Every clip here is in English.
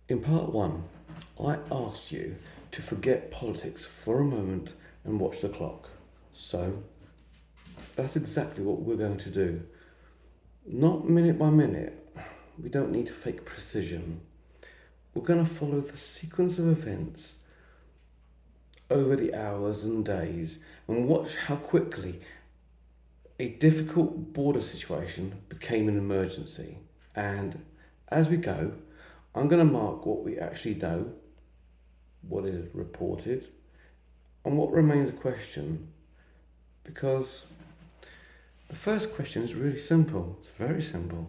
In part one, I asked you to forget politics for a moment and watch the clock. So, that's exactly what we're going to do. Not minute by minute, we don't need to fake precision. We're going to follow the sequence of events over the hours and days and watch how quickly a difficult border situation became an emergency. And as we go, I'm going to mark what we actually know, what is reported, and what remains a question. Because the first question is really simple. It's very simple.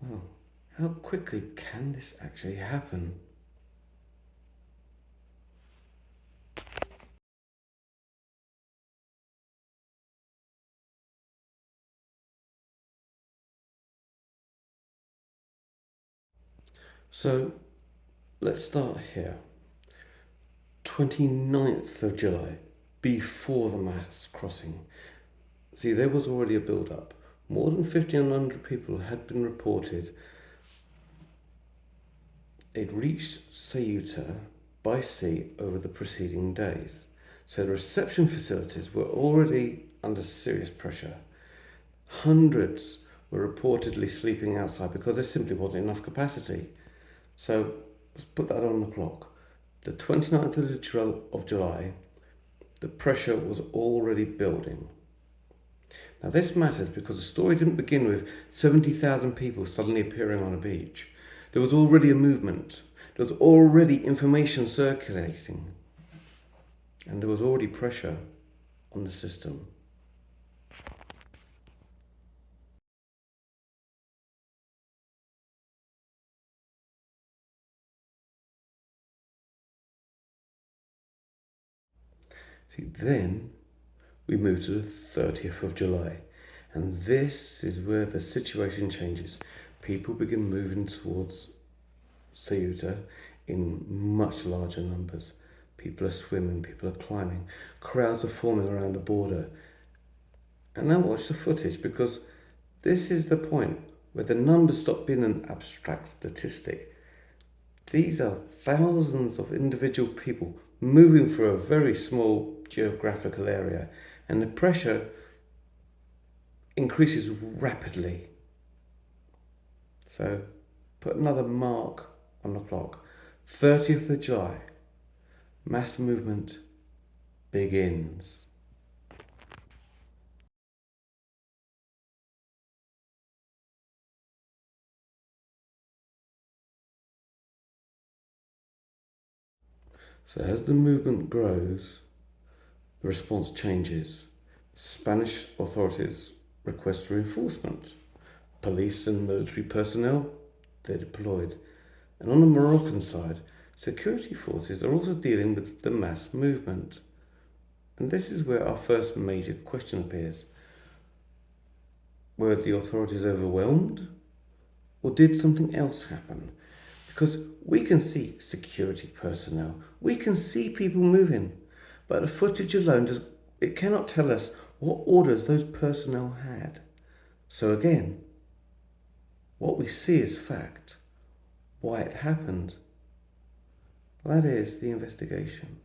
Well, how quickly can this actually happen? So let's start here. 29th of July, before the mass crossing. See, there was already a build up. More than 1,500 people had been reported. They'd reached Ceuta by sea over the preceding days. So the reception facilities were already under serious pressure. Hundreds were reportedly sleeping outside because there simply wasn't enough capacity. So let's put that on the clock. The 29th of July, the pressure was already building. Now, this matters because the story didn't begin with 70,000 people suddenly appearing on a beach. There was already a movement, there was already information circulating, and there was already pressure on the system. See, then we move to the 30th of July, and this is where the situation changes. People begin moving towards Ceuta in much larger numbers. People are swimming, people are climbing, crowds are forming around the border. And now watch the footage because this is the point where the numbers stop being an abstract statistic. These are thousands of individual people moving through a very small geographical area, and the pressure increases rapidly. So put another mark on the clock. 30th of July, mass movement begins. So as the movement grows, the response changes. Spanish authorities request reinforcement. Police and military personnel, they're deployed. And on the Moroccan side, security forces are also dealing with the mass movement. And this is where our first major question appears. Were the authorities overwhelmed? Or did something else happen? Because we can see security personnel, we can see people moving, but the footage alone it cannot tell us what orders those personnel had. So again, what we see is fact. Why it happened, that is the investigation.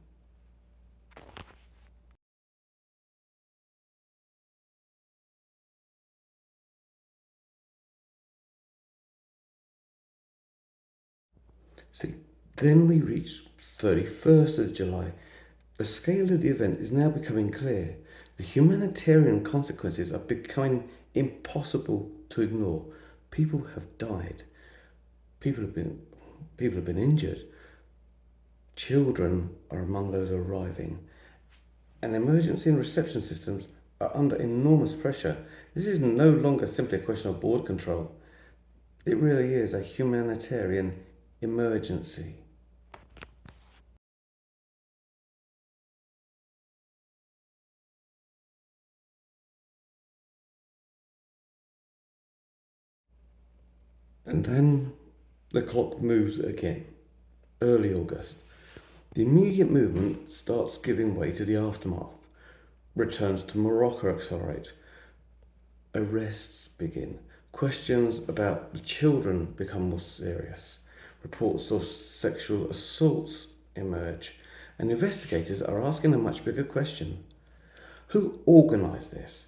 See, then we reach 31st of July. The scale of the event is now becoming clear. The humanitarian consequences are becoming impossible to ignore. People have died. People have been people have been injured. Children are among those arriving. And emergency and reception systems are under enormous pressure. This is no longer simply a question of border control. It really is a humanitarian emergency. And then the clock moves again. Early August. The immediate movement starts giving way to the aftermath. Returns to Morocco accelerate. Arrests begin. Questions about the children become more serious. reports of sexual assaults emerge, and investigators are asking a much bigger question. Who organised this,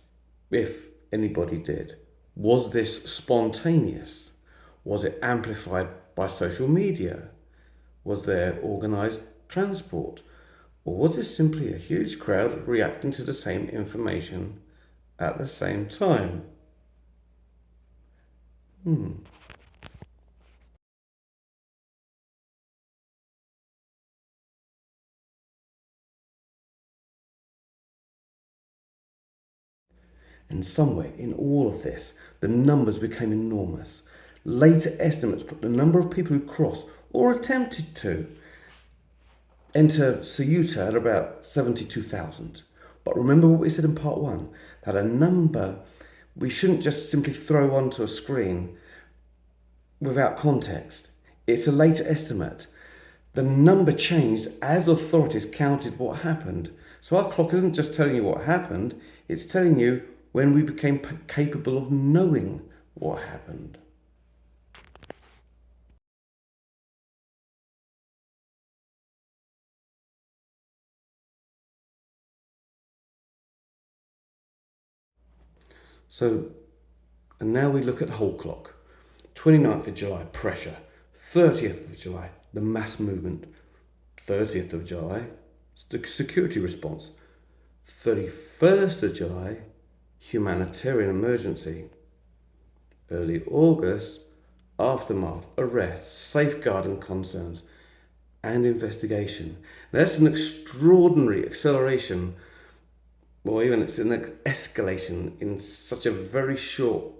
if anybody did? Was this spontaneous? Was it amplified by social media? Was there organised transport? Or was it simply a huge crowd reacting to the same information at the same time? And somewhere in all of this, the numbers became enormous. Later estimates put the number of people who crossed or attempted to enter Ceuta at about 72,000. But remember what we said in part one, that a number we shouldn't just simply throw onto a screen without context. It's a later estimate. The number changed as authorities counted what happened. So our clock isn't just telling you what happened, it's telling you when we became capable of knowing what happened. So, and now we look at whole clock. 29th of July, pressure. 30th of July, the mass movement. 30th of July, the security response. 31st of July, humanitarian emergency. Early August, aftermath, arrests, safeguarding concerns, and investigation. That's an extraordinary acceleration, or even it's an escalation in such a very short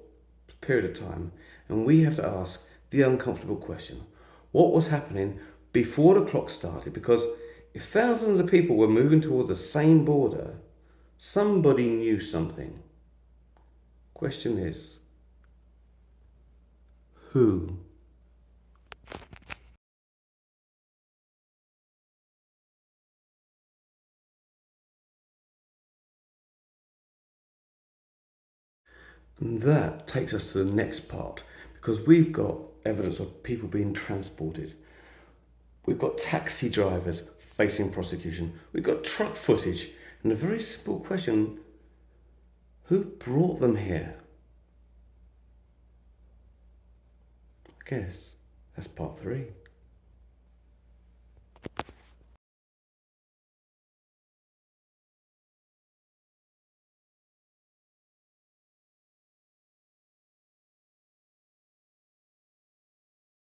period of time. And we have to ask the uncomfortable question: what was happening before the clock started? Because if thousands of people were moving towards the same border, somebody knew something. Question is, who? And that takes us to the next part, because we've got evidence of people being transported. We've got taxi drivers facing prosecution. We've got truck footage. And a very simple question: who brought them here? I guess that's part three.